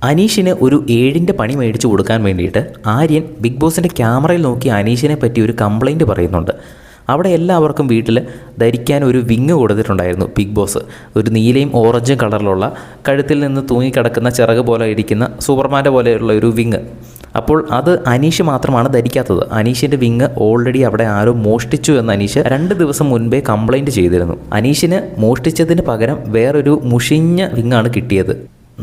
അനീഷിന് ഒരു 7ൻ്റെ പണി മേടിച്ചു കൊടുക്കാൻ വേണ്ടിയിട്ട് ആര്യൻ ബിഗ് ബോസിൻ്റെ ക്യാമറയിൽ നോക്കി അനീഷിനെ പറ്റി ഒരു കംപ്ലൈൻറ്റ് പറയുന്നുണ്ട്. അവിടെ എല്ലാവർക്കും വീട്ടിൽ ധരിക്കാൻ ഒരു വിങ് കൊടുത്തിട്ടുണ്ടായിരുന്നു ബിഗ് ബോസ്. ഒരു നീലയും ഓറഞ്ചും കളറിലുള്ള കഴുത്തിൽ നിന്ന് തൂങ്ങിക്കിടക്കുന്ന ചിറക് പോലെ ഇരിക്കുന്ന സൂപ്പർമാൻ്റെ പോലെയുള്ള ഒരു വിങ്. അപ്പോൾ അത് അനീഷ് മാത്രമാണ് ധരിക്കാത്തത്. അനീഷിൻ്റെ വിങ് ഓൾറെഡി അവിടെ ആരോ മോഷ്ടിച്ചു എന്ന് അനീഷ് 2 ദിവസം മുൻപേ കംപ്ലൈൻറ്റ് ചെയ്തിരുന്നു. അനീഷിന് മോഷ്ടിച്ചതിന് പകരം വേറൊരു മുഷിഞ്ഞ വിങ്ങാണ് കിട്ടിയത്.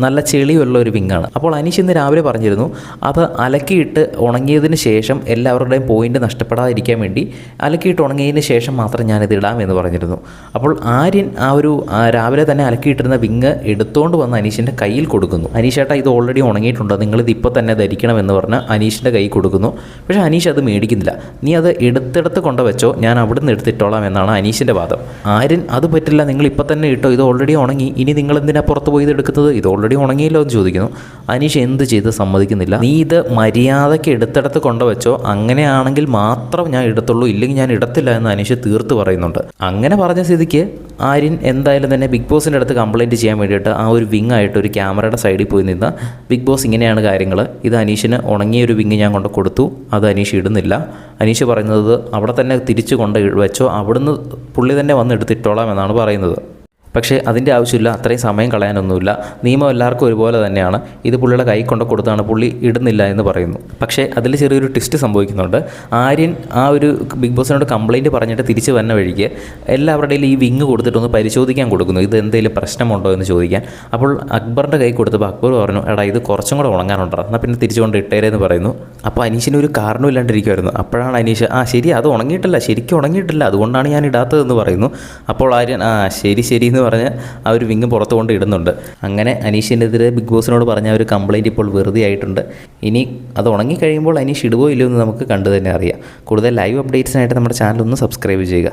നല്ല ചെളിയുള്ള ഒരു വിങ്ങാണ്. അപ്പോൾ അനീഷ് ഇന്ന് രാവിലെ പറഞ്ഞിരുന്നു അത് അലക്കിയിട്ട് ഉണങ്ങിയതിന് ശേഷം എല്ലാവരുടെയും പോയിൻ്റ് നഷ്ടപ്പെടാതിരിക്കാൻ വേണ്ടി അലക്കിയിട്ട് ഉണങ്ങിയതിന് ശേഷം മാത്രം ഞാനിത് ഇടാമെന്ന് പറഞ്ഞിരുന്നു. അപ്പോൾ ആര്യൻ രാവിലെ തന്നെ അലക്കിയിട്ടിരുന്ന വിങ് എടുത്തുകൊണ്ട് വന്ന് അനീഷിൻ്റെ കയ്യിൽ കൊടുക്കുന്നു. അനീഷേട്ടാ ഇത് ഓൾറെഡി ഉണങ്ങിയിട്ടുണ്ട്, നിങ്ങളിത് ഇപ്പോൾ തന്നെ ധരിക്കണമെന്ന് പറഞ്ഞ് അനീഷിൻ്റെ കൈ കൊടുക്കുന്നു. പക്ഷേ അനീഷ് അത് മേടിക്കുന്നില്ല. നീ അത് എടുത്തെടുത്ത് കൊണ്ടുവച്ചോ, ഞാൻ അവിടുന്ന് എടുത്തിട്ടോളാം എന്നാണ് അനീഷിൻ്റെ വാദം. ആര്യൻ അത് പറ്റില്ല, നിങ്ങൾ ഇപ്പോൾ തന്നെ ഇട്ടോ, ഇത് ഓൾറെഡി ഉണങ്ങി, ഇനി നിങ്ങൾ എന്തിനാ പുറത്ത് പോയി ഇത് എടുക്കുന്നത്, ഇത് ഓൾറെഡി ഉണങ്ങിയില്ലോ എന്ന് ചോദിക്കുന്നു. അനീഷ് എന്ത് ചെയ്ത് സമ്മതിക്കുന്നില്ല. നീ ഇത് മര്യാദയ്ക്ക് എടുത്തെടുത്ത് കൊണ്ടുവച്ചോ, അങ്ങനെയാണെങ്കിൽ മാത്രം ഞാൻ എടുത്തുള്ളൂ, ഇല്ലെങ്കിൽ ഞാൻ ഇടത്തില്ല എന്ന് അനീഷ് തീർത്ത് പറയുന്നുണ്ട്. അങ്ങനെ പറഞ്ഞ സ്ഥിതിക്ക് ആര്യൻ എന്തായാലും തന്നെ ബിഗ് ബോസിൻ്റെ അടുത്ത് കംപ്ലയിൻറ്റ് ചെയ്യാൻ വേണ്ടിയിട്ട് ആ ഒരു വിങ് ആയിട്ട് ഒരു ക്യാമറയുടെ സൈഡിൽ പോയി നിന്ന് ബിഗ് ബോസ് ഇങ്ങനെയാണ് കാര്യങ്ങൾ, ഇത് അനീഷിന് ഉണങ്ങിയ ഒരു വിങ് ഞാൻ കൊണ്ട് കൊടുത്തു, അത് അനീഷ് ഇടുന്നില്ല. അനീഷ് പറയുന്നത് അവിടെ തന്നെ തിരിച്ചു കൊണ്ട് വെച്ചോ, അവിടുന്ന് പുള്ളി തന്നെ വന്ന് എടുത്തിട്ടോളാം എന്നാണ് പറയുന്നത്. പക്ഷേ അതിൻ്റെ ആവശ്യമില്ല, അത്രയും സമയം കളയാനൊന്നുമില്ല, നിയമം എല്ലാവർക്കും ഒരുപോലെ തന്നെയാണ്, ഇത് പുള്ളിയുടെ കൈ കൊണ്ട് കൊടുത്താണ്, പുള്ളി ഇടുന്നില്ല എന്ന് പറയുന്നു. പക്ഷേ അതിൽ ചെറിയൊരു ട്വിസ്റ്റ് സംഭവിക്കുന്നുണ്ട്. ആര്യൻ ആ ഒരു ബിഗ് ബോസിനോട് കംപ്ലയിൻറ്റ് പറഞ്ഞിട്ട് തിരിച്ച് വന്ന വഴിക്ക് എല്ലാവരുടെയും ഈ വിങ് കൊടുത്തിട്ടൊന്ന് പരിശോധിക്കാൻ കൊടുക്കുന്നു, ഇത് എന്തെങ്കിലും പ്രശ്നമുണ്ടോ എന്ന് ചോദിക്കാൻ. അപ്പോൾ അക്ബറിൻ്റെ കൈ കൊടുത്തപ്പോൾ അക്ബർ പറഞ്ഞു, എടാ ഇത് കുറച്ചും കൂടെ ഉണങ്ങാനുണ്ടോ, എന്നാൽ പിന്നെ തിരിച്ചുകൊണ്ട് ഇട്ടേരെന്ന് പറയുന്നു. അപ്പോൾ അനീഷിന് ഒരു കാരണം ഇല്ലാണ്ടിരിക്കുമായിരുന്നു. അപ്പോഴാണ് അനീഷ് ശരി അത് ഉണങ്ങിയിട്ടില്ല, ശരിക്കും ഉണങ്ങിയിട്ടില്ല, അതുകൊണ്ടാണ് ഞാൻ ഇടാത്തതെന്ന് പറയുന്നു. അപ്പോൾ ആര്യൻ ശരി എന്ന് പറഞ്ഞ് ആ ഒരു വിങ് പുറത്ത് കൊണ്ട് ഇടുന്നുണ്ട്. അങ്ങനെ അനീഷിനെതിരെ ബിഗ് ബോസിനോട് പറഞ്ഞ ഒരു കംപ്ലയിൻറ്റ് ഇപ്പോൾ വെറുതെ ആയിട്ടുണ്ട്. ഇനി അത് ഉണങ്ങിക്കഴിയുമ്പോൾ അനീഷ് ഇടുവോ ഇല്ലയോ എന്ന് നമുക്ക് കണ്ടു തന്നെ അറിയാം. കൂടുതൽ ലൈവ് അപ്ഡേറ്റ്സിനായിട്ട് നമ്മുടെ ചാനൽ ഒന്ന് സബ്സ്ക്രൈബ് ചെയ്യുക.